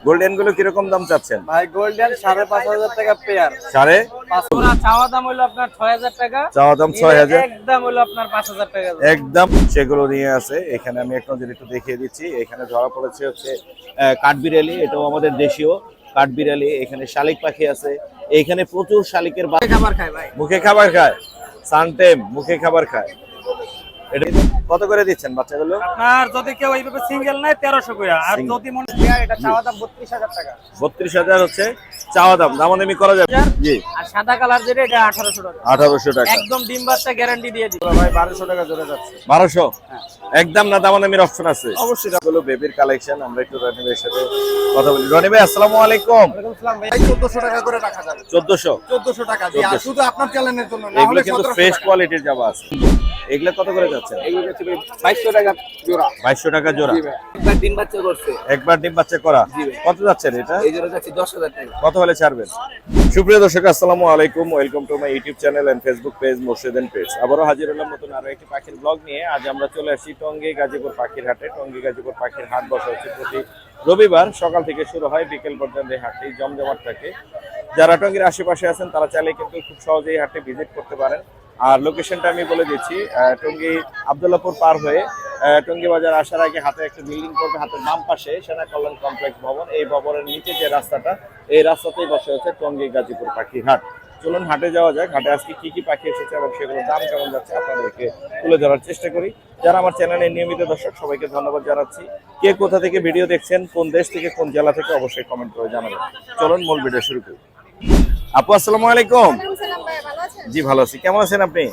Golden গুলো কিরকম দাম চাচ্ছেন ভাই গোল্ডেন 5,500 টাকা পেয়ার। 5,500 চাওয়া দাম হলো আপনার 6,000 টাকা, চাওয়া দাম 6,000 একদম হলো আপনার 5,000 টাকা। একদম সেগুলো নিয়ে আছে। এখানে আমি এক নজর একটু দেখিয়ে দিচ্ছি। এখানে ধরা পড়েছে হচ্ছে কাঠবিড়ালি, এটাও আমাদের দেশীয় কাঠবিড়ালি। এখানে শালিক পাখি আছে, এখানে প্রচুর শালিকের খাবার খায় ভাই, মুখে খাবার খায়, সানটেম মুখে খাবার খায়। এটা কত করে দিচ্ছেন বাচ্চাগুলো? আপনার যদি কেউ এইভাবে সিঙ্গেল নেয় 1300 করে, আর যদি মনে হয় এটা চাওয়া দাম 32,000 টাকা। 32,000 হচ্ছে চাওয়া দাম, দামাদামি করা যাবে। জি, আর সাদা কালার যেটা এটা 1800 টাকা। 1800 টাকা একদম ডিম বাচ্চা গ্যারান্টি দিয়ে দিই ভাই। 1200 টাকা জোড়া যাচ্ছে। 1200 একদম না, দামাদামির অপশন আছে অবশ্যই। হলো বেবির কালেকশন। আমরা একটু রনি ভাইয়ের সাথে কথা বলি। রনি ভাই আসসালামু আলাইকুম। ওয়ালাইকুম আসসালাম ভাই। 1400 টাকা করে রাখা যাবে। 1400 টাকা দিয়ে, আর শুধু আপনার চ্যানেলের জন্য, না এগুলো হলে কিন্তু 1700 ফ্রেশ টাকা। কোয়ালিটির জাবা আছে। এগুলা কত করে যাচ্ছেন? এগুলো হচ্ছে 2200 টাকা জোড়া। 2200 টাকা জোড়া। একবার ডিম বাচ্চা করছে। একবার ডিম বাচ্চা করা। কত যাচ্ছেন এটা? এই জোড়া যাচ্ছে 10,000 টাকা। কত হলে ছাড়বেন? সুপ্রিয় দর্শক আসসালামু আলাইকুম, welcome to my YouTube channel and Facebook page Morshed and page. আবারও হাজির হলাম নতুন আরো একটি পাখির ব্লগ নিয়ে। আজ আমরা চলে আসি টঙ্গী গাজীপুর পাখির হাটে। টঙ্গী গাজীপুর পাখির হাট বসা হচ্ছে প্রতি রবিবার, সকাল থেকে শুরু হয়, বিকেল পর্যন্ত এই হাটটি জমজমাট থাকে। যারা টঙ্গীর আশেপাশে আছেন তারা চাইলে কিন্তু খুব সহজেই হাটে ভিজিট করতে পারেন। আর লোকেশনটা আমি বলে দিচ্ছি, টঙ্গী আব্দুল্লাহপুর পার হয়ে টঙ্গী বাজার আসার আগে হাতে একটা বিল্ডিং করবে, হাতের বাম পাশে সেনা কল্যাণ কমপ্লেক্স ভবন। এই ভবনের নিচে যে রাস্তাটা, এই রাস্তাতেই বসে হচ্ছে টঙ্গী গাজীপুর পাখির হাট। চলুন হাটে যাওয়া যাক। হাটে আজকে কি কি পাখি এসেছে এবং সেগুলোর দাম কেমন যাচ্ছে আপনাদেরকে তুলে ধরার চেষ্টা করি। যারা আমার চ্যানেলের নিয়মিত দর্শক সবাইকে ধন্যবাদ জানাচ্ছি। কে কোথা থেকে ভিডিও দেখছেন, কোন দেশ থেকে, কোন জেলা থেকে, অবশ্যই কমেন্ট করে জানাবেন। চলুন মূল ভিডিও শুরু করি। আপু আসসালামু আলাইকুম। জি ভালো আছি, কেমন আছেন আপনি?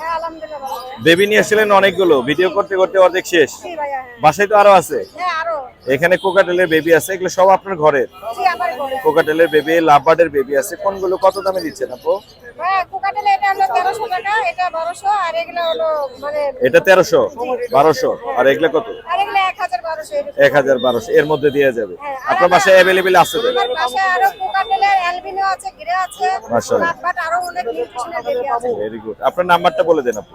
বেবি নিয়ে আসছিলেন অনেকগুলো, ভিডিও করতে করতে অর্ধেক শেষ। বাসায় তো আরো আছে? এখানে কোকাটেলের বেবি আছে, এগুলো সব আপনার ঘরের? কোকাটেলের বেবি, লাভবার্ডের বেবি আছে। কোনগুলো কত দামে দিচ্ছেন আপু? এটা 1300, 1200, আর এগুলা কত? 101200 এর মধ্যে দেওয়া যাবে। আপনার বাসায় অ্যাভেলেবেল আছে তো? Very good. আপনার নাম্বারটা বলে দেন আপু।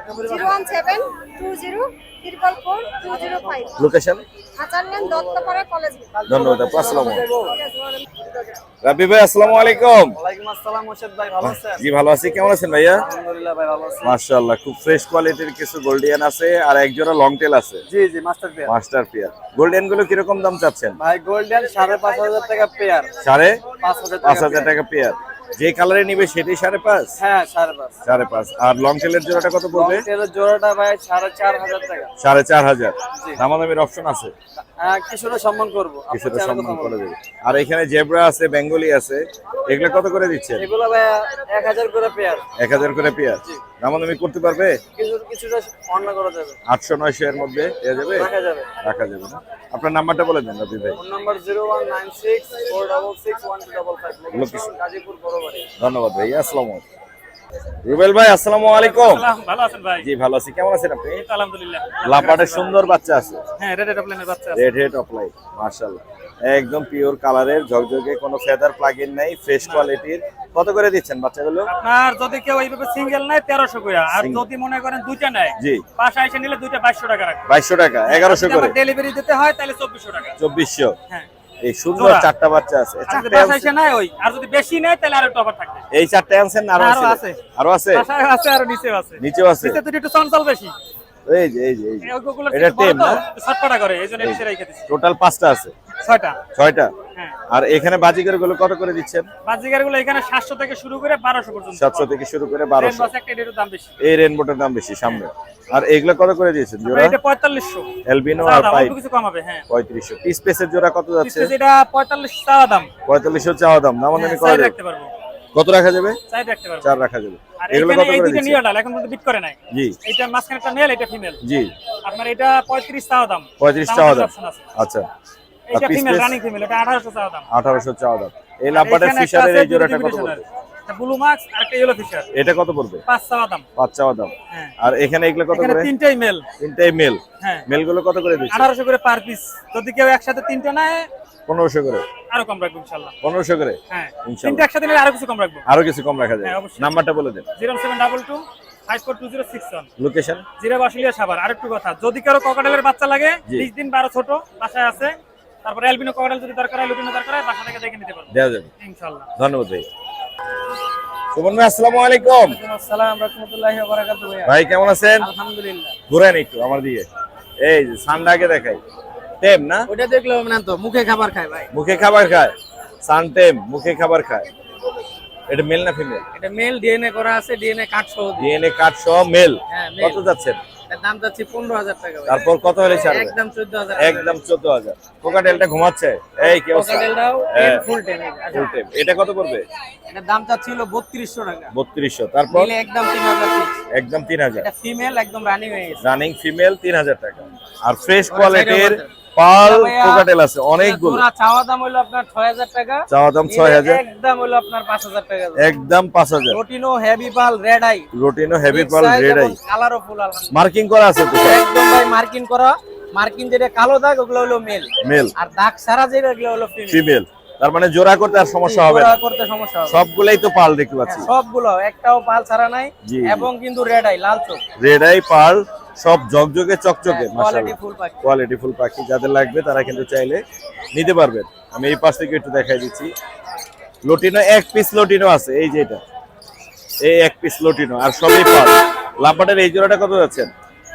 01720444205। লোকেশন? ধন্যবাদ আপু, আসসালামু আলাইকুম। রাবি ভাই আসসালামু আলাইকুম। ওয়ালাইকুম আসসালাম মোর্শেদ ভাই, ভালো আছেন? জি ভালো আছি, কেমন আছেন ভাইয়া? আলহামদুলিল্লাহ ভাই, ভালো আছি। মাশাআল্লাহ, খুব ফ্রেশ কোয়ালিটির কিছু গোল্ডিয়ান আছে আর এক জোড়া লং টেল আছে। জি জি, master pair. Master pair. Golden গুলো কিরকম দাম চাচ্ছেন? ভাই গোল্ডেন 5,500 টাকা পেয়ার। 5,500 টাকা পেয়ার। যে কালারে নিবে সেটাই 5.5? হ্যাঁ 5.5। 5.5। আর লং টেলের জোড়াটা কত পড়বে? লংটেলের জোড়াটা ভাই 4,500 টাকা। 4,500। দামাদামির অপশন আছে? কিছুটা সম্মান করব, কিছুটা সম্মান করে দেবে। আর এখানে জেব্রা আছে, বেঙ্গলি আছে, এগুলো কত করে দিচ্ছেন? এগুলো ভাই 1,000 করে পেয়ার। 1,000 করে পেয়ার। দামাদামি করতে পারবে? কিছুটা অন্য করা যাবে। 800-900 এর মধ্যে দেওয়া যাবে? রাখা যাবে। রাখা যাবে না? আপনার নাম্বারটা বলে দেন রবি ভাই। ফোন নাম্বার 01964661255, লোকেশন গাজীপুর বড়বাড়ি। ধন্যবাদ ভাই, আসসালামু আলাইকুম। রুবেল ভাই আসসালামু আলাইকুম। ভালো আছেন ভাই? জি ভালো আছি, কেমন আছেন আপনি? আলহামদুলিল্লাহ। লাপাটের সুন্দর বাচ্চা আছে। হ্যাঁ, রেড অফলাইনের বাচ্চা আছে। রেড হেড অফলাইন, মাশাআল্লাহ, একদম পিওর কালারের, ঝকঝকে, কোনো ফেদার প্লাগ ইন নাই, ফ্রেশ কোয়ালিটির। কত করে দিচ্ছেন বাচ্চাগুলো? আপনার যদি কেউ এইভাবে সিঙ্গেল নেয় 1300 করে, আর যদি মনে করেন দুইটা নেয়, জি, বাসায় এসে নিলে দুইটা 2200 টাকা রাখবে। 2200 টাকা, 1100 করে ডেলিভারি দিতে হয় তাহলে 2400 টাকা। 2400। হ্যাঁ, এই সুন্দর চারটা বাচ্চা আছে। আর যদি বাসায় এসে নেয় ওই, আর যদি বেশি নেয় তাহলে আরো অফার থাকবে। এই চারটে আনছেন না আরো আছে? আরো আছে, বাসায় আছে, আর নিচেও আছে। নিচেও আছে। নিচে তো একটু চঞ্চল বেশি। এই যে ওগুলো এটা টেম না, শর্টকাটা করে, এইজন্য নিচে রেখে দিছি। টোটাল 5টা আছে? 6টা। হ্যাঁ। আর এখানে বাজিকার গুলো কত করে দিচ্ছেন? বাজিগার গুলো এখানে 700 থেকে শুরু করে 1200 পর্যন্ত। 700 থেকে শুরু করে 1200। রেনবো একটা এটার দাম বেশি। এই রেনবোটার দাম বেশি সামনে। আর এগুলো কত করে দিয়েছেন জোড়া? এটা 4500। এলবিনো আর পাইপ কিছু কম হবে। হ্যাঁ, 3500। পিস পেসের জোড়া কত যাচ্ছে? এটা 45 চাওয়া দাম। 4500 চাওয়া দাম, দামাদামি করা যাবে? রাখতে পারবো। কত রাখা যাবে? চাই রাখতে পারবো। 4 রাখা যাবে। আর এগুলো এখানে কত এই করে দুটো দিচ্ছেন? নিয়ে ডাল এখন পর্যন্ত বিট করে নাই। জি, এইটা মাঝখানে একটা মেল, এটা ফিমেল। জি, আপনার এটা 35 চাওয়া দাম। 35 চাওয়া দাম। আচ্ছা, এটা ফিমেল, রানিং ফিমেল, এটা 1800 চাওয়া দাম। 1800 চাওয়া দাম। এই লাভবার্ডের ফিশারের এই জোড়াটা কত পড়বে? এটা ব্লু মার্কস আর একটা ইয়েলো ফিশার। এটা কত পড়বে? 5 চাওয়া দাম। 5 চাওয়া দাম। হ্যাঁ। আর এখানে এগুলো কত এখানে করে? তিনটাই মেল। তিনটাই মেল। হ্যাঁ, মেল গুলো কত করে দিচ্ছেন? 1800 করে পার পিস। যদি কেউ একসাথে তিনটা নেয় 1500 করে। আরো কম রাখবো ইনশাআল্লাহ। 1500 করে। হ্যাঁ, ইনশাআল্লাহ। তিনটা একসাথে নিলে আরো কিছু কম রাখবো। আরো কিছু কম রাখা যায়। হ্যাঁ, অবশ্যই। নাম্বারটা বলে দেন। 0722 542061 লোকেশন জিরা বাসুলিয়া সাভার। আরেকটু কথা, যদি কারো ককাটেলের বাচ্চা লাগে জি। 20 দিন 12 ছোট বাসায় আছে, তারপরে অ্যালবিনো ককাটেল যদি দরকার হয়, লুটিনো দরকার হয়, বাসা থেকে দেখে নিতে পারবেন দেওয়া যাবে। ইনশাআল্লাহ। ধন্যবাদ ভাই। সুমন ভাই আসসালামু আলাইকুম। আসসালাম রাহমাতুল্লাহি ওয়া বারাকাতুহু। ভাই কেমন আছেন? আলহামদুলিল্লাহ। ঘুরেন একটু আমার দিকে। এই যে সানডাকে দেখাই। টেম না? ওটা দেখলো না তো, মুখে খাবার খায় ভাই। মুখে খাবার খায়। সান টেম মুখে খাবার খায়। এটা মেল না ফিমেল? এটা মেল, ডিএনএ করা আছে, ডিএনএ কার্ড সহ দিয়ে। ডিএনএ কার্ড সহ মেল। হ্যাঁ, মেল। কত যাচ্ছেন? এর দাম যাচ্ছে 15000 টাকা ভাই। তারপর কত হলে ছাড়বে? একদম 14000। একদম 14000। কোকাটেলটা ঘুমাচ্ছে। এই কি অবস্থা? কোকাটেলটাও হ্যাঁ। ফুল টেম। ফুল টেম। এটা কত পড়বে? এটার দাম চাচ্ছিল 3200 টাকা। 3200। তারপর নিলে একদম 3000 পিস। একদম 3000। এটা ফিমেল, একদম রানিং হয়ে গেছে। রানিং ফিমেল 3000 টাকা। আর ফ্রেশ ওরা কোয়ালিটির সাইডে পাল ভাইয়া, কোকাটেল আছে অনেকগুলো। জোড়া চাওয়া দাম হলো আপনার 6000 টাকা। চাওয়া দাম নিলে 6000। একদম হলো আপনার 5000 টাকা। একদম 5000। রোটিনো হেভি পাল রেড আই। রোটিনো হেভি পাল রেড আই। কালারও ফুল আলহামদুলিল্লাহ। মার্কিং করা আছে তো? একদম ভাই মার্কিং করা। মার্কিং যেটা কালো দাগ ওগুলো হলো মেল। মেল। আর দাগ সারা যেটা ওগুলো হলো ফিমেল। ফিমেল। তার মানে জোড়া করতে আর সমস্যা হবে না। জোড়া করতে সমস্যা হবে না। সবগুলাই তো পাল দেখতে পাচ্ছি। সবগুলো, একটাও পাল ছাড়া নাই। জি। এবং কিন্তু রেড আই, লাল চোখ। রেড আই পাল সব জগজগে চকচকে কোয়ালিটি মাশাআল্লাহ। ফুল পাখি। কোয়ালিটি ফুল পাখি যাদের লাগবে তারা কিন্তু চাইলে নিতে পারবেন। আমি এই পাশ থেকে একটু দেখাই দিচ্ছি। লটিনো এক পিস লটিনো আছে, এই যে এটা। এই এক পিস লটিনো আর সবই পাল। লাম্বাটের এই জোড়াটা কত যাচ্ছেন?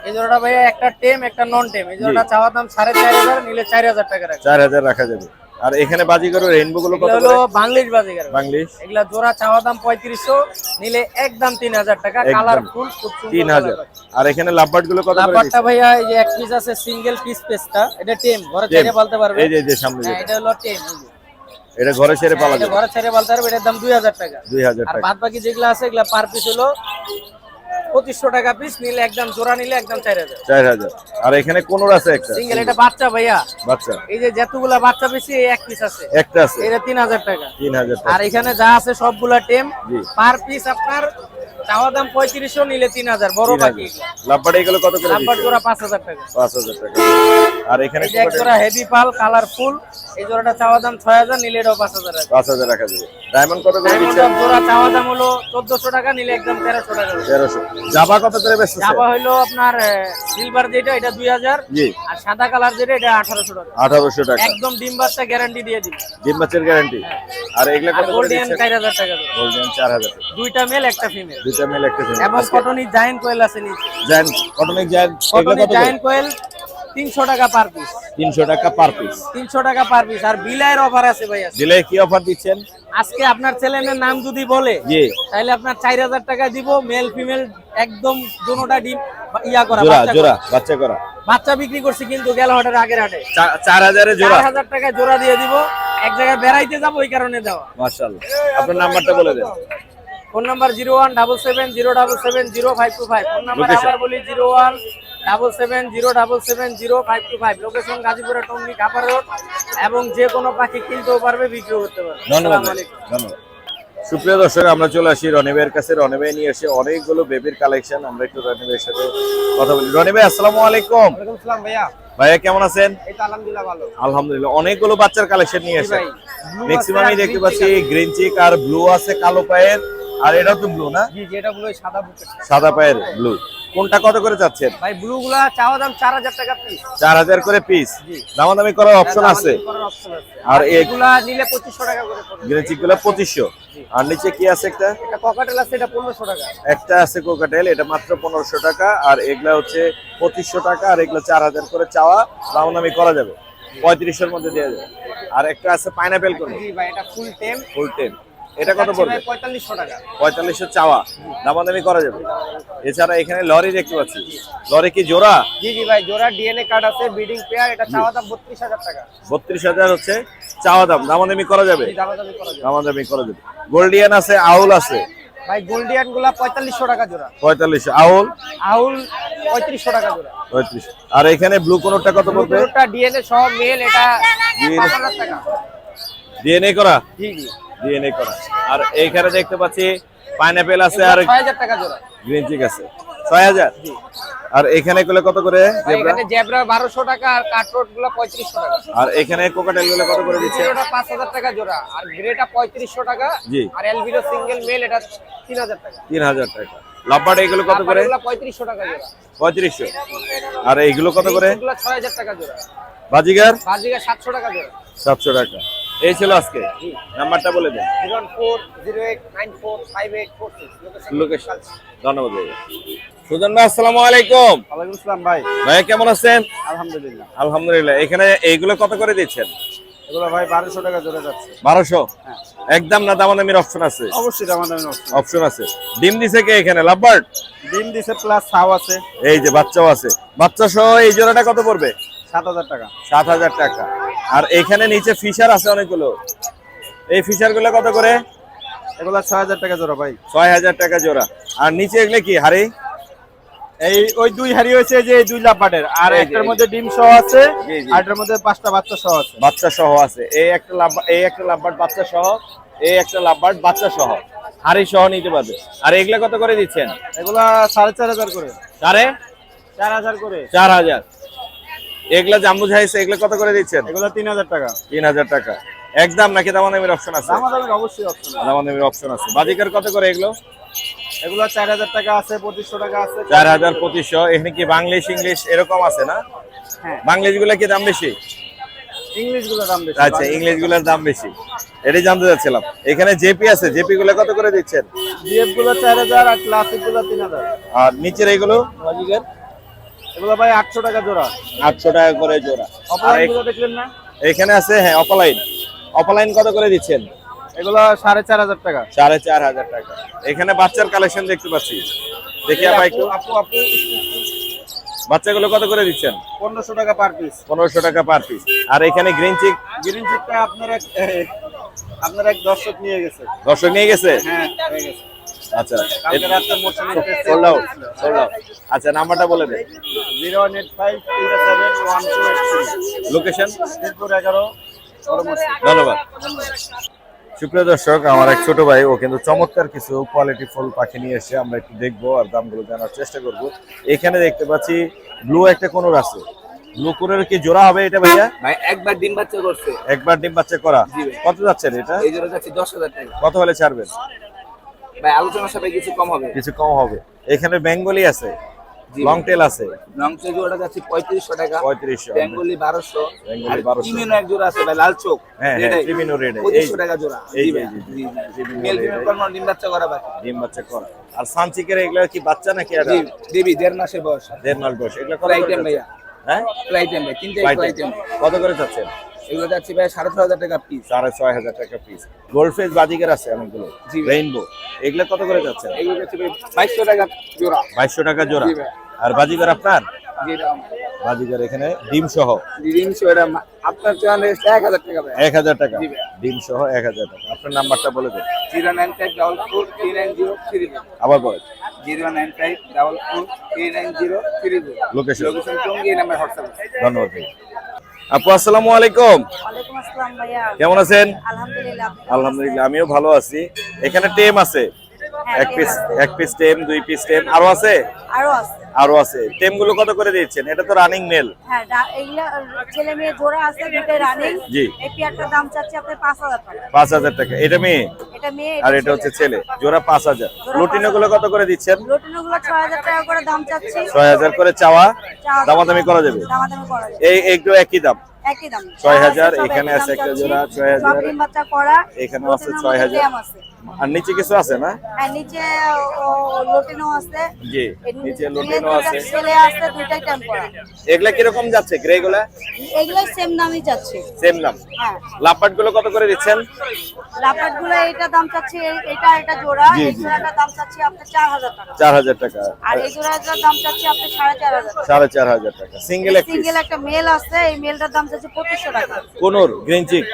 এই জোড়াটা ভাইয়া একটা টেম, একটা নন টেম। এই জোড়াটা চাওয়া দাম 4500, নিলে 4000 টাকা রাখবে। 4000 রাখা যাবে। আর এখানে বাজিগরের রেইনবো গুলো কত এগুলো হলো করে? বাংলিশ বাজিগার। বাংলিশ এগুলা জোড়া চাওয়া দাম 3500, নিলে একদম 3000 টাকা। একদম। কালারফুল, খুব সুন্দর 3000। আর এখানে লাভবার্ড গুলো কত করে? লাম্বারটা ভাইয়া এই যে এক পিস আছে, সিঙ্গেল পিস পেস্টটা। এটা টেম, ঘরে টেম। ছেড়ে বলতে পারবে। এই যে সামনে হ্যাঁ, যেটা। এটা হলো টেম। এটা ঘরে ছেড়ে পালা এটা যাবে। ঘরে ছেড়ে বলতে পারবে। এটার দাম 2000 টাকা। 2000 আর টাকা। বাদ বাকি যেগুলো আছে এগুলা পার পিস হলো 2500 টাকা পিস। নিলে একদম জোড়া নিলে একদম 4000। 4000। আর এখানে কোনর আছে একটা সিঙ্গেল, এটা বাচ্চা ভাইয়া। বাচ্চা। এই যে যতগুলা বাচ্চা বেশি, এই এক পিস আছে, একটা আছে এটা 3000 টাকা। 3000 টাকা। আর এখানে যা আছে সবগুলা টেম। জি। পার পিস আপনার চাওয়া দাম 3500, নিলে 3000। বড় পাখি। লাভবার্ড এগুলো কত করে? নাম্বার জোড়া 5000 টাকা। 5000 টাকা। আর এখানে এই যে এক জোড়া হেভি পাল কালারফুল, এই জোড়াটা চাওয়া দাম 6000, নিলে এটাও 5000 টাকা। 5000 রাখা যাবে। ডায়মন্ড কত করে ডায়মন্ড দিচ্ছেন? জোড়া চাওয়া দাম হলো 1400 টাকা, নিলে একদম 1300 টাকা। 1300। জাবা কত করে বেচছেন? জাবা হলো আপনার সিলভার যেটা, এটা 2000। জি। আর সাদা কালার যেটা, এটা 1800 টাকা। 1800 টাকা। একদম ডিম বাচ্চা গ্যারান্টি দিয়ে দিই। ডিম বাচ্চার গ্যারান্টি। আর এগুলা আর কত করে গোল্ডিয়ান দিচ্ছেন? 4000 টাকা জোড়া। গোল্ডেন 4000 টাকা। দুইটা মেল, একটা ফিমেল। দুইটা মেল একটা ফিমেল। এবং কটনি জায়ান্ট কোয়েল আছে নিচে। জায়ান্ট কটনিক জায়ান্ট এগুলো কটনি কত করে? জায়ান্ট কোয়েল 300 টাকা পার পিস। 300 টাকা পার পিস। 300 টাকা পার পিস। আর বিলাইয়ের অফার আছে ভাই আজকে। দিলে কি অফার দিচ্ছেন? আজকে আপনার ছেলের নাম যদি বলে, জি। তাহলে আপনার 4000 টাকা দিব। মেল ফিমেল একদম দুটোটা ডিম ইয়া করা, জোড়া বাচ্চা জোড়া করা। বাচ্চা করা। বাচ্চা বিক্রি করছি কিন্তু গেল হাটের আগের হাটে। 4000 এ জোড়া। 4000 টাকা জোড়া দিয়ে দিব। এক জায়গায় বেড়াইতে যাবো, ওই কারণে দেওয়া। মাশাআল্লাহ। আপনার নাম্বারটা বলে দেন। Phone number 01770770525। Phone number Location? আবার বলি 01770770525। লোকেশন গাজীপুরের টঙ্গী কাপার রোড। এবং যে কোনো পাখি কিনতেও পারবে, বিক্রিও করতে পারবে। ধন্যবাদ আসসালামু ভাই। আলাইকুম। ধন্যবাদ। সুপ্রিয় দর্শক, আমরা চলে আসি রনি ভাইয়ের কাছে। রনি ভাই নিয়ে এসে অনেকগুলো বেবির কালেকশন। আমরা একটু রনি ভাইয়ের সাথে কথা বলি। রনি ভাই আসসালামু আলাইকুম। ওয়ালাইকুম আসসালাম ভাইয়া। ভাইয়া কেমন আছেন? এই তো আলহামদুলিল্লাহ ভালো। আলহামদুলিল্লাহ। অনেকগুলো বাচ্চার কালেকশন নিয়ে এসে ভাই, blue ম্যাক্সিমামই আছে আর দেখতে green পাচ্ছি chick আছে। গ্রিন চিক আর ব্লু আছে কালো পায়ের। আর এটাও তো ব্লু না? জি, যেটা ব্লু সাদা বুকেট। সাদা পায়ের ব্লু। কোনটা কত করে চাচ্ছেন? ভাই ব্লু গুলা চাওয়া দাম 4000 টাকা পিস। 4000 করে পিস। জি। দামাদামি করার অপশন আছে। আর আর এই এগুলা নিলে 2500 টাকা করে পড়বে। গ্রিন চিক গুলো 2500। আর নিচে কি আছে একটা? এটা ককাটেল আছে, এটা 1500 টাকা। একটা আছে কোকাটেল, এটা মাত্র 1500 টাকা। আর এগুলা হচ্ছে 2500 টাকা। আর এগুলো 4000 করে চাওয়া, দামাদামি করা যাবে। 3500 এর মধ্যে দেওয়া যাবে। আর একটা আছে পাইনাপেল কোন, জি ভাই, এটা ফুল টেম। ফুল টেম। এটা কত পড়বে? 4500 টাকা। 4500 চাওয়া, দামাদামি করা যাবে। এছাড়া এখানে লরি দেখতে পাচ্ছি। লরি কি জোড়া? জি জি ভাই, জোড়া ডিএনএ কার্ড আছে, ব্রিডিং পেয়ার। এটা চাওয়া দাম 32000 টাকা। 32000 হচ্ছে চাওয়া দাম, দামাদামি করা যাবে। জি, দামাদামি করা যাবে। দামাদামি করা যাবে। গোল্ডিয়ান আছে, আউল আছে। ভাই গোল্ডিয়ান গুলা 4500 টাকা জোড়া। 4500। আউল আউল 3500 টাকা জোড়া। 35। আর এখানে ব্লু কোনটা কত পড়বে? পুরোটা ডিএনএ সহ মেল, এটা DNA 5000 টাকা। ডিএনএ করা? জি জি, ডিএনএ করা। আর এইখানে দেখতে পাচ্ছি পাইনাপেল আছে আর 6000 টাকা জোড়া। গ্রিন চিক আছে। 6000। আর এখানে গুলো কত করে ভাই জেব্রা? এখানে জেব্রা 1200 টাকা আর কাটরোড গুলো 3500 টাকা। আর এখানে কোকাটেল গুলো কত করে দিচ্ছে? ওটা 5000 টাকা জোড়া আর গ্রেটা 3500 টাকা। জি। আর এলবিডো সিঙ্গেল মেল এটা 3000 টাকা। 3000 টাকা। লাভবার্ড এগুলো কত করে? এগুলো 3500 টাকা জোড়া। 3500। আর এইগুলো কত করে? এগুলো 6000 টাকা জোড়া। বাজিগার? বাজিকা 700 টাকা জোড়া। 700 টাকা। এই ছিল আজকে। নাম্বারটা বলে দেন। 01408945846 লোকেশন। ধন্যবাদ ভাই। সুজন ভাই আসসালামু আলাইকুম। ওয়ালাইকুম আসসালাম ভাই। ভাই কেমন আছেন? আলহামদুলিল্লাহ। আলহামদুলিল্লাহ। এখানে এইগুলো কত করে দিচ্ছেন? এগুলো ভাই 1200 টাকা জোড়া যাচ্ছে। 1200? হ্যাঁ। একদম না দামাদামির অপশন আছে? অবশ্যই আমাদের অপশন আছে। ডিম দিছে কে এখানে? লাভবার্ড? ডিম দিছে প্লাস ছাও আছে। এই যে বাচ্চাও আছে। বাচ্চা সহ এই জোড়াটা কত পড়বে? 7000 টাকা। 7000 টাকা। আর এখানে নিচে ফিশার আছে অনেকগুলো। এই ফিশার গুলো কত করে? এগুলো 6000 টাকা জোড়া ভাই। 6000 টাকা জোড়া। আর নিচে এগুলো কি হাড়ি? এই ওই দুই হাড়ি হয়েছে যে এই দুই লাভবার্ডের আর এই যে, একটার এই মধ্যে ডিম সহ আছে জি, জি। আর এটার মধ্যে 5টা বাচ্চা সহ আছে। বাচ্চা সহ আছে। এই একটা লাভবার্ড বাচ্চা সহ, এই একটা লাভবার্ড বাচ্চা সহ, হাড়ি সহ নিতে পারবে। আর এগুলা কত করে দিচ্ছেন? এগুলা 4500 করে। 4000 করে। 4000। এগুলা জাম্বু সাইজ এগুলা কত করে দিচ্ছেন? এগুলা 3000 টাকা। 3000 টাকা। একদম নাকি দামাদামির অপশন আছে? আমাদের অবশ্যই অপশন। দামাদামির অপশন আছে। বাজিকার কত করে এগুলো? এগুলা 4000 টাকা আছে, 2500 টাকা আছে। 4000, 2500। এখানে কি বাংলিশ ইংলিশ এরকম আছে না? হ্যাঁ। বাংলিশ গুলা কি দাম বেশি? ইংলিশ গুলোর দাম বেশি। আচ্ছা, ইংলিশ গুলার দাম বেশি। এটাই জানতে চাচ্ছিলাম। এখানে জেপি আছে, জেপি গুলা কত করে দিচ্ছেন? জিএফ গুলো 4000 আর ক্লাসিক গুলো 3000। আর নিচের এগুলো বাজিকার? এগুলো ভাই 800 টাকা জোড়া। 800 টাকা করে জোড়া। আর অফলাইন গুলো দেখলেন না? এখানে আছে হ্যাঁ অফলাইন। অফলাইন কত করে দিচ্ছেন? এগুলো 4500 টাকা। 4500 টাকা। এখানে বাচ্চার কালেকশন দেখতে পাচ্ছি। দেখি আপা একটু। আপু বাচ্চাগুলো কত করে দিচ্ছেন? 1500 টাকা পার পিস। 1500 টাকা পার পিস। আর এখানে গ্রিন চিক? গ্রিন চিকটা আপনার এক দর্শক নিয়ে গেছে। দর্শক নিয়ে গেছে? হ্যাঁ, হয়ে গেছে। আচ্ছা, কালকে রাতে মোশনে সোল্ড আউট, সোল্ড আউট। আচ্ছা, নাম্বারটা বলে দেন। 018537283। লোকেশন? মিরপুর 11 পরমর্শী। ধন্যবাদ। সুপ্রিয় দর্শক, আমার এক ছোট ভাই ও কিন্তু চমৎকার কিছু কোয়ালিটি ফুল পাখি নিয়ে এসে আমরা একটু দেখবো আর দামগুলো জানার চেষ্টা করব। এখানে দেখতে পাচ্ছি ব্লু একটা কোনোর আছে। ব্লু কোনোর কি জোড়া হবে এটা ভাইয়া? ভাই একবার ডিম বাচ্চা করছে। একবার ডিম বাচ্চা করা। জি ভাই। কত যাচ্ছেন এটা? এই জন্য যাচ্ছে 10000 টাকা। কত হলে ছাড়বেন? ভাই আলোচনা সবাই কিছু কম হবে। কিছু কম হবে। এখানে বেঙ্গলি আছে, জি লং ভাই। টেল আছে। লং চেজ ওটা যাচ্ছে 3500 টাকা। 3500। বেঙ্গলি 1200। বেঙ্গলি আর 1200। ক্রিমিনো এক জোড়া আছে ভাই লাল চোখ। হ্যাঁ, হ্যাঁ, ক্রিমিনো রেড। 2500 টাকা জোড়া। এই জি যে, ভাই। জি, জি, জি ক্রিমিনো মেল red, ফিমেল কর্ম ডিম বাচ্চা করা বাকি। ডিম বাচ্চা করা। আর সানচিকের এগুলো কি বাচ্চা নাকি এটা? জি দেবী 1.5 মাসের বয়স। 1.5 মাস বয়স। এগুলো কত ফ্লাইট করে টাইম ভাইয়া। যাচ্ছে? হ্যাঁ, ফ্লাইট টাইম ভাই তিনটে Flight ফ্লাইট time। টাইম। কত করে যাচ্ছেন? এগুলো যাচ্ছে ভাই 6500 টাকা পিস। 6500 টাকা পিস। গোল্ডফেস বাজিকার আছে অনেকগুলো। জি ভাই। রেইনবো এগুলো কত করে যাচ্ছে? এগুলো যাচ্ছে ভাই 2200 টাকা জোড়া। 2200 টাকা জোড়া। জি ভাই। আর বাজিকার আপনার? যেটা বাজিকার এখানে ডিম সহ ডিম সোডা আপনার চ্যানেলে 1000 টাকা ভাই। 1000 টাকা। জি ভাই। ডিম সহ 1000 টাকা। আপনার নাম্বারটা বলে দেন। 09544390330। আবার বলেন। 09544390330। লোকেশন? লোকেশন টঙ্গী এই নাম্বার হোয়াটসঅ্যাপ। ধন্যবাদ ভাই। আপু আসসালামু আলাইকুম। ওয়ালাইকুম আসসালাম ভাইয়া। কেমন আছেন? আলহামদুলিল্লাহ। আপনি কেমন আলহামদুলিল্লাহ, আমিও ভালো আছি। এখানে টেম আছে, হ্যাঁ, এক পিস, টেম আছে। এক পিস টেম, 2 পিস টেম আরো আছে? আরো আছে। আরো আছে। টেম গুলো কত করে দিচ্ছেন? এটা তো রানিং মেল। হ্যাঁ, এইগুলা ছেলে মেয়ে জোড়া আছে, দুটোই রানিং। জি। এই পেয়ারটার দাম চাচ্ছি আপনি 5000 টাকা। 5000 টাকা। এটা মেয়ে এটা মেয়ে, আর এটা হচ্ছে ছেলে। জোড়া 5000। জোড়া লুটিনো গুলো কত করে দিচ্ছেন? লটিনো গুলো 6000 টাকা করে দাম চাচ্ছি। 6000 করে চাওয়া, চাওয়া দামাদামি করা যাবে। দামাদামি করা যাবে। এই একটু একই দাম। একই দাম। 6000, সব এখানে একই আছে দাম একটা চাচ্ছি। জোড়া 6000, সব ডিম বাচ্চা করা। এখানে আছে লটিনোর 6000। মধ্যে টেম আছে। আর নিচে কিছু আছে না? হ্যাঁ, নিচে লটিনো আছে। জি, নিচে লুটিনো আছে। ছেলে আছে, দুইটাই টেম করা। এগুলা কিরকম যাচ্ছে গ্রে গুলা? এগুলো সেম দামই যাচ্ছে। সেম দাম। হ্যাঁ, লাপাট গুলো কত করে দিচ্ছেন? লাপাট গুলো এটা দাম চাচ্ছি, এটা জোড়া, জি, এই জি। জোড়াটার দাম চাচ্ছি আপনার 4000 টাকা। 4000 টাকা। আর এই জোড়াটার দাম চাচ্ছি আপনি 4500 টাকা। 4500 টাকা। সিঙ্গেল এক পিস। সিঙ্গেল একটা মেল আছে, এই মেলটার দাম চাচ্ছি 2500 টাকা। কোনোর গ্রিন চিক?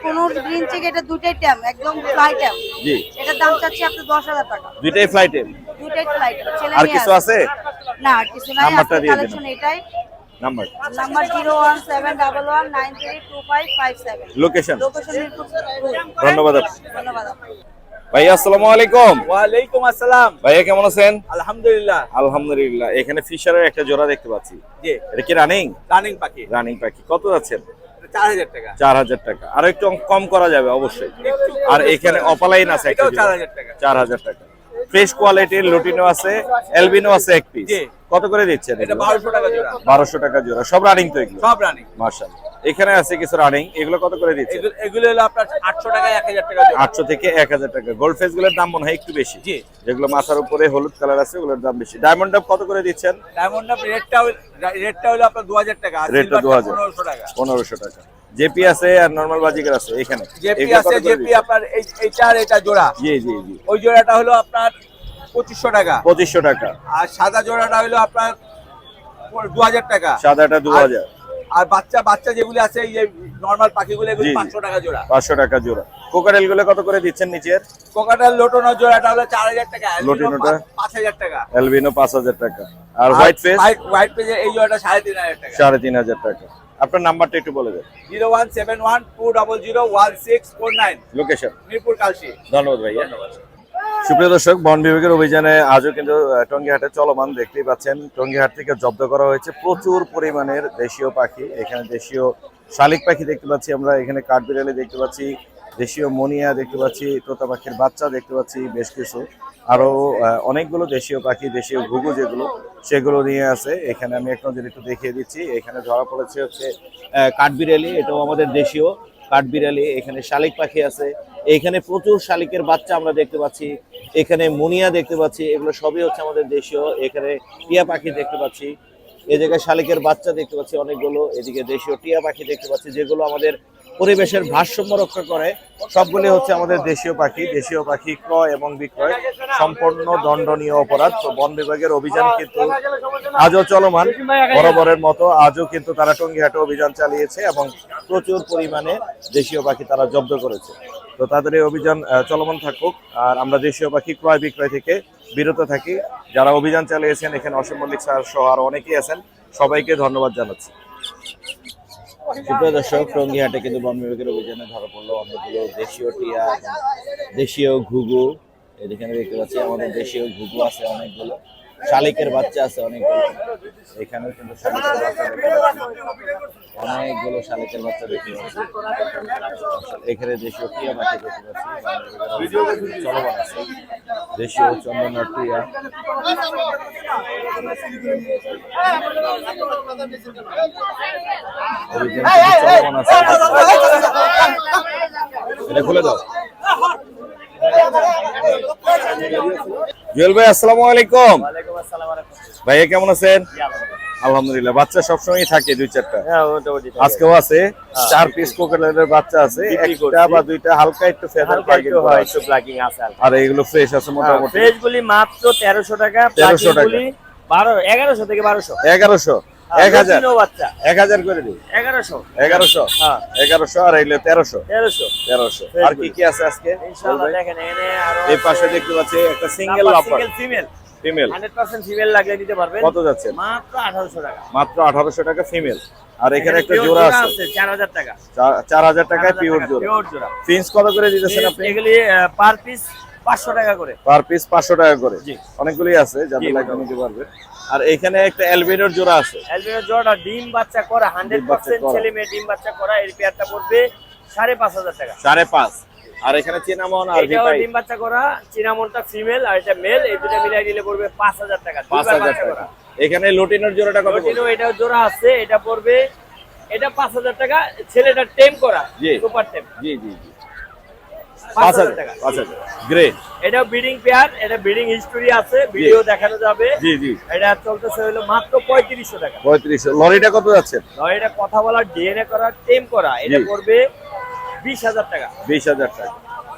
কোন গ্রিন চিক, এটা দুইটাই ট্যাম, একদম ফ্লাই ট্যাম। জি, এটার দাম চাচ্ছি আপনি 10000 টাকা। দুইটাই ফ্লাইটে। দুইটাই ফ্লাই ট্যাম। ছেলে আর মেয়ে কিছু আছে? না, আর কিছু নাই। নাম্বারটা আপনার দিয়ে দিন। কালেকশন এটাই। Number? Number 01711932557। Location? Location Mirpur. ধন্যবাদ আপনাকে। ধন্যবাদ আপনাকে। ভাই আসসালামু আলাইকুম। ওয়ালাইকুম আসসালাম। ভাইয়া কেমন আছেন? আলহামদুলিল্লাহ। আলহামদুলিল্লাহ। এখানে ফিশারের একটা জোড়া দেখতে পাচ্ছি। জি, এটা কি রানিং? রানিং পাখি। রানিং পাখি কত যাচ্ছেন? 4000 টাকা। 4000 টাকা। আর একটু কম করা যাবে অবশ্যই। আর এখানে অপালাইন আছে একটা এটাও জোড়া। 4000 টাকা। 4000 টাকা। ফ্রেশ কোয়ালিটির লুটিনো আছে, এলবিনো আছে এক পিস। জি। কত করে দিচ্ছেন? এটা 1200 টাকা জোড়া। 1200 টাকা জোড়া। সব রানিং তো এগুলো? সব রানিং। মাশাআল্লাহ। এখানে আছে কিছু রানিং, এগুলো কত করে দিচ্ছেন? এগুলো হলো আপনার 800 টাকা 1000 টাকা জোড়া। 800 থেকে 1000 টাকা। গোল্ড ফেস গুলোর দাম মনে হয় একটু বেশি। জি। যেগুলো মাথার উপরে হলুদ কালার আছে ওগুলোর দাম বেশি। ডায়মন্ড ডাব কত করে দিচ্ছেন? ডায়মন্ড আপ রেটটা হলো আপনার 2000 টাকা। আর রেটটা সিলভারটা 2000 1500 টাকা। 1500 টাকা। জেপি আছে আর নরমাল বাজিকার আছে এখানে। জেপি এগুলো কত আছে, করে জেপি দিচ্ছেন? আপনার এইটা আর এটা জোড়া। জি জি জি। ওই জোড়াটা হলো আপনার 2500 টাকা। 2500 টাকা। আর সাদা জোড়াটা হলো আপনার 2000 টাকা। সাদাটা 2000। আর বাচ্চা যেগুলো আছে এই যে নরমাল পাখিগুলো এগুলো জি, জি। 500 টাকা জোড়া। 500 টাকা জোড়া। কোকারেল গুলো কত করে দিচ্ছেন নিচের? কোকাটাল লোটনো জোড়াটা হলো 4000 টাকা। লোটিনোটা? 5000 টাকা। এলবিনো 5000 টাকা। আর হোয়াইট ফেস হোয়াইট পেজে এই জোড়াটা 3500 টাকা। 3500 টাকা। আপনার নাম্বারটা একটু বলে দেন। 01712001649। লোকেশন? মিরপুর কালশি। ধন্যবাদ ভাইয়া। সুপ্রিয় দর্শক, বন বিভাগের অভিযানে আজও কিন্তু টঙ্গী হাটে চলমান। দেখতেই পাচ্ছেন টঙ্গী হাট থেকে জব্দ করা হয়েছে প্রচুর পরিমাণের দেশীয় পাখি। এখানে দেশীয় শালিক পাখি দেখতে পাচ্ছি আমরা, এখানে কাঠবিড়ালি দেখতে পাচ্ছি, দেশীয় মনিয়া দেখতে পাচ্ছি, তোতা পাখির বাচ্চা দেখতে পাচ্ছি বেশ কিছু, আরো অনেকগুলো দেশীয় পাখি, দেশীয় ঘুঘু যেগুলো সেগুলো নিয়ে আছে। এখানে আমি এক নজর একটু দেখিয়ে দিচ্ছি। এখানে ধরা পড়েছে হচ্ছে কাঠবিড়ালি, এটাও আমাদের দেশীয় কাঠবিড়ালি। এখানে শালিক পাখি আছে, এখানে প্রচুর শালিকের বাচ্চা আমরা দেখতে পাচ্ছি, এখানে মুনিয়া দেখতে পাচ্ছি, এগুলো সবই হচ্ছে আমাদের দেশীয়। এখানে টিয়া পাখি দেখতে পাচ্ছি, এই জায়গায় শালিকের বাচ্চা দেখতে পাচ্ছি অনেকগুলো, এদিকে দেশীয় টিয়া পাখি দেখতে পাচ্ছি যেগুলো আমাদের পরিবেশের ভারসাম্য রক্ষা করে। সবগুলি হচ্ছে আমাদের দেশীয় পাখি। দেশীয় পাখি ক্রয় এবং বিক্রয় সম্পূর্ণ দণ্ডনীয় অপরাধ। তো বন বিভাগের অভিযান কিন্তু আজও চলমান, বরাবরের মতো আজও কিন্তু তারা টঙ্গী হাটে অভিযান চালিয়েছে এবং প্রচুর পরিমাণে দেশীয় পাখি তারা জব্দ করেছে। তো তাদের এই অভিযান চলমান থাকুক, আর আমরা দেশীয় পাখি ক্রয় বিক্রয় থেকে বিরত থাকি। যারা অভিযান চালিয়েছেন, এখানে অসীম মল্লিক স্যার সহ আরো অনেকেই আছেন, সবাইকে ধন্যবাদ জানাচ্ছি। সুপ্রিয় দর্শক, টঙ্গী হাটে কিন্তু বন বিভাগের অভিযানে ধরা পড়লো অনেকগুলো দেশীয় টিয়া, দেশীয় ঘুঘু। এখানে দেখতে পাচ্ছি আমাদের দেশীয় ঘুঘু আছে অনেকগুলো, শালিকের বাচ্চা আছে অনেকগুলো। এখানেও কিন্তু শালিকের বাচ্চা দেখতে পাচ্ছি, অনেকগুলো শালিকের বাচ্চা দেখতে পাচ্ছি। এখানে দেশীয় টিয়া পাখি দেখতে পাচ্ছি, চলমান আছে দেশীয় চন্দনার টিয়া। অভিযান কিন্তু চলমান আছে। এটা খুলে দাও। জুয়েল ভাই আসসালামু আলাইকুম। ওয়ালাইকুম আসসালাম ওয়া রাহমাতুল্লাহ। ভাইয়া কেমন আছেন? জি, আলহামদুলিল্লাহ। আলহামদুলিল্লাহ। বাচ্চা সবসময় থাকে 2-4টা? হ্যাঁ, মোটামুটি থাকে। আজকেও আছে 4 পিস কোকাটেলের বাচ্চা আছে, বিক্রি একটা করছি। বা দুইটা হালকা একটু ফেদার হালকা একটু হয়, একটু ব্ল্যাকিং আছে হালকা। আর এগুলো ফ্রেশ আছে মোটামুটি। ফ্রেশ গুলি মাত্র 1300 টাকা, 1300 টাকা। গুলি 1100 থেকে 1200। 1100 1000 লুটিনো বাচ্চা 1000 করে দিই। 1100। 1100 হ্যাঁ, 1100 আর এগুলো 1300 1300। আর কি কি আছে আজকে? ইনশাআল্লাহ দেখেন এখানে আরো এই পাশে দেখতে পাচ্ছি একটা সিঙ্গেল লাপার সিঙ্গেল ফিমেল, ফিমেল। 100% ফিমেল লাগলে দিতে পারবেন। কত যাচ্ছে? মাত্র 1800 টাকা। মাত্র 1800 টাকা ফিমেল। আর এখানে একটা pure জোড়া আছে 4000 টাকা। 4000 টাকায় পিওর জোড়া। পিওর জোড়া। ফিন্স কত করে দিতেছেন আপনি? এগুলি পার পিস 500 টাকা করে। পার পিস 500 টাকা করে। জি। অনেকগুলোই আছে, যাদের লাগবে নিতে পারবে। আর এখানে একটা অ্যালবিনোর জোড়া আছে। অ্যালবিনো জোড়া ডিম বাচ্চা করা, 100% করা। ছেলে মেয়ে ডিম বাচ্চা করা। এর পেয়ারটা পড়বে 5500 টাকা। 5.5। আর এখানে চিনামন আর এটাও ভিপাই ডিম বাচ্চা করা, চিনামনটা ফিমেল আর এটা মেল, এই দুটো মিলাই দিলে পড়বে 5000 টাকা। 5000 টাকা। এখানে লুটিনোর জোড়াটা কত? লুটিনো এটাও জোড়া আছে, এটা পড়বে, এটা 5000 টাকা। ছেলেটা টেম করা, জি। সুপার টেম, জি জি জি। 5000 টাকা। 5000 গ্রে। এটাও ব্রিডিং পেয়ার, এটা ব্রিডিং হিস্টোরি আছে, ভিডিও দেখানো যাবে। জি জি। এটা চলতেছে হলো মাত্র 3500 টাকা। 3500। লরিটা কত যাচ্ছে? আর এটা কথা বলার ডিএনএ করা, টেম করা, এটা জি। পড়বে 20000 টাকা। 20000 টাকা।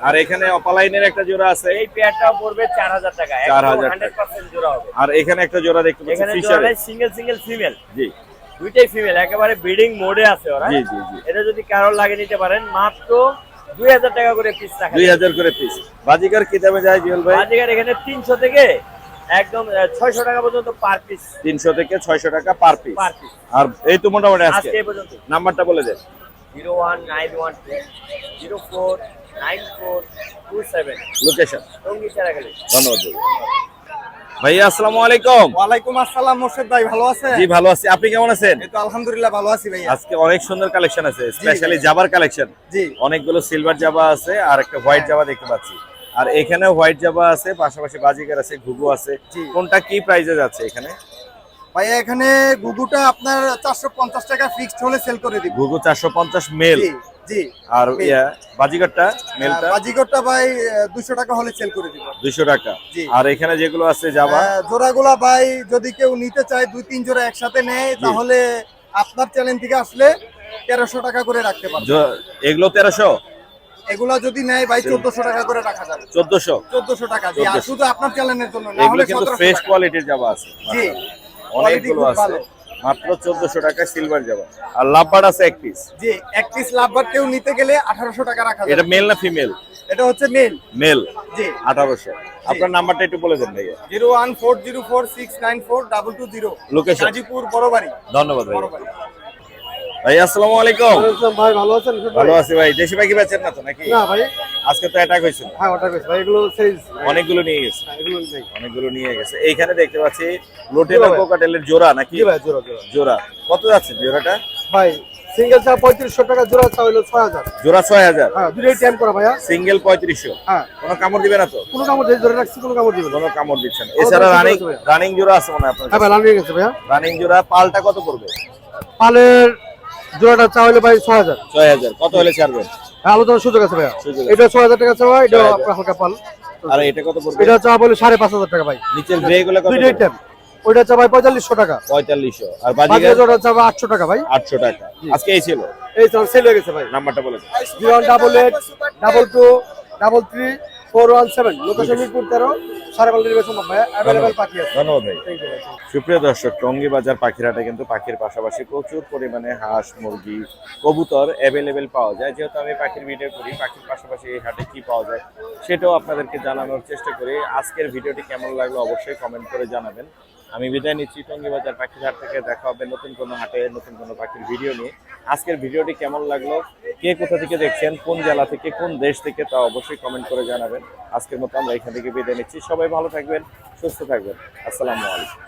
আর এখানে অপালাইনের একটা জোড়া আছে, এই পেয়ারটাও পড়বে 4000 টাকা। 4000 টাকা। 100% জোড়া হবে। আর এখানে একটা জোড়া দেখতে পাচ্ছি এখানে ফিশারে। জোড়ায় সিঙ্গেল ফিমেল, জি দুইটাই ফিমেল, একেবারে ব্রিডিং মোডে আছে ওরা। জি জি জি। এটা যদি কারোর লাগে নিতে পারেন, মাত্র 2000 টাকা করে পিস রাখা। 2000 করে পিস। বাজিকার কি দামে যায় জুয়েল ভাই? বাজিকার এখানে 300 থেকে একদম 600 টাকা পর্যন্ত পার পিস। 300 থেকে 600 টাকা পার পিস। Per piece. আর এই তো মোটামুটি আজকে আজকে এই পর্যন্ত। নাম্বারটা বলে দেন। 01912 04 9427 লোকেশন। টঙ্গী চারাখালী। ধন্যবাদ ভাই। ভাইয়া আসসালামু আলাইকুম। ওয়ালাইকুম আসসালাম মোর্শেদ ভাই, ভালো আছেন? জি ভালো আছি, আপনি কেমন আছেন? এই তো আলহামদুলিল্লাহ ভালো আছি ভাইয়া। আজকে অনেক সুন্দর কালেকশন আছে, স্পেশালি জাবার কালেকশন। জি অনেকগুলো সিলভার জাবা আছে আর একটা হোয়াইট জাবা দেখতে পাচ্ছি। আর এখানে হোয়াইট জাবা আছে, পাশাপাশি বাজিকার আছে, ঘুঘু আছে। কোনটা কি প্রাইসে যাচ্ছে এখানে? ভাইয়া এখানে গুগুটা আপনার 450 টাকা ফিক্সড হলে সেল করে দিব। ঘুঘু 450 মেল। জি জি। আর বাজিকারটা মেলটা বাজিগরটা ভাই 200 টাকা হলে সেল করে দিব। 200 টাকা। জি। আর এখানে যেগুলো আছে জাবা জোড়াগুলা ভাই যদি কেউ নিতে চায় 2-3 জোড়া একসাথে নেয় তাহলে আপনার চ্যানেল থেকে আসলে 1300 টাকা করে রাখতে পারবে। এগুলো 1300, এগুলা যদি নেয় ভাই 1400 টাকা করে রাখা যাবে। 1400 টাকা জি। আর 1400 শুধু আপনার চ্যানেলের জন্য না এগুলো হলে কিন্তু 1700 ফ্রেশ টাকা। কোয়ালিটির জাবা আছে। জি অনেকগুলো খুব আছে, ভালো। মাত্র 1400 টাকা সিলভার জাবা। আর লাভবার্ড আছে এক পিস। জি এক পিস লাভবার কেউ নিতে গেলে 1800 টাকা রাখা যাবে। এটা মেল না ফিমেল? এটা হচ্ছে মেল। মেল। জি 1800। আপনার নাম্বারটা একটু বলে দেন ভাইয়া। 01404694220 লোকেশন? গাজীপুর বড়বাড়ি। ধন্যবাদ ভাই। বড়বাড়ি। ভাই আসসালামু আলাইকুম। ভাই ভালো আছেন? ভালো আছি ভাই। দেশি পাখি বেচেন না তো নাকি? না ভাই, আজকে তো অ্যাটাক হয়েছিল। হ্যাঁ ওটা কইছি ভাই, এগুলো সাইজ অনেকগুলো নিয়ে গেছে। এগুলো নেই। অনেকগুলো নিয়ে গেছে। এইখানে দেখতে পাচ্ছি লোটেলা কোকাটেলের জোড়া নাকি? জি ভাই জোড়া জোড়া। জোড়া কত যাচ্ছে জোড়াটা? ভাই সিঙ্গেল চা 3500 টাকা, জোড়া চা হলো 6000। জোড়া 6000। হ্যাঁ দুটোই টাইম করা ভাইয়া। সিঙ্গেল 3500। হ্যাঁ কোনো কামড় দিবে না তো? কোনো কামড় দিয়ে ধরে রাখছি, কোনো কামড় দিবে না। কোনো কামড় দিচ্ছে না। এছাড়া রানিং জোড়া আছে মনে হয় আপনার হ্যাঁ কাছে? ভাই লাইন গেছে ভাইয়া। রানিং জোড়া পালটা কত পড়বে? পালের জোড়াটা চা হলো ভাই 6000। 6000। কত হলে ছাড়বেন? হ্যাঁ আলোচনার সুযোগ আছে ভাইয়া। সুযোগ আছে। এটা 6000 টাকা চা ভাই, এটা 6000 আপনার হালকা পাল। আর এটা কত পড়বে? এটা চা বলে 5500 টাকা ভাই। নিচের গ্রে গুলো কত? দুইটাই টাইম। ওইটা চা ভাই 4500 টাকা। 4500। আর বাকি বাজিগার জোড়া চা ভাই 800 টাকা ভাই। 800 টাকা। আজকে এই ছিল। এই চা সেল হয়ে গেছে ভাই। নাম্বারটা বলে দেন। 01822234117 লোকেশন মিরপুর 13 সারাবাল নির্বাচন ভাইয়া। अवेलेबल পাখি আছে। ধন্যবাদ ভাই। থ্যাংক ইউ ভাই। সুপ্রিয় দর্শক, টঙ্গী বাজার পাখিরহাটে কিন্তু পাখির পাশাপাশি প্রচুর পরিমাণে হাঁস, মুরগি, কবুতর অ্যাভেলেবেল পাওয়া যায়। যেহেতু আমি পাখির ভিডিও করি, পাখির পাশাপাশি এই হাটে কি পাওয়া যায় সেটাও আপনাদেরকে জানানোর চেষ্টা করি। আজকের ভিডিওটি কেমন লাগলো অবশ্যই কমেন্ট করে জানাবেন। আমি বিদায় নিচ্ছি টঙ্গী বাজার পাখির হাট থেকে। দেখা হবে নতুন কোনো হাটে নতুন কোনো পাখির ভিডিও নিয়ে। আজকের ভিডিওটি কেমন লাগলো, কে কোথা থেকে দেখছেন, কোন জেলা থেকে, কোন দেশ থেকে, তা অবশ্যই কমেন্ট করে জানাবেন। আজকের মতো আমরা এখান থেকে বিদায় নিচ্ছি। সবাই ভালো থাকবেন, সুস্থ থাকবেন। আসসালামু আলাইকুম।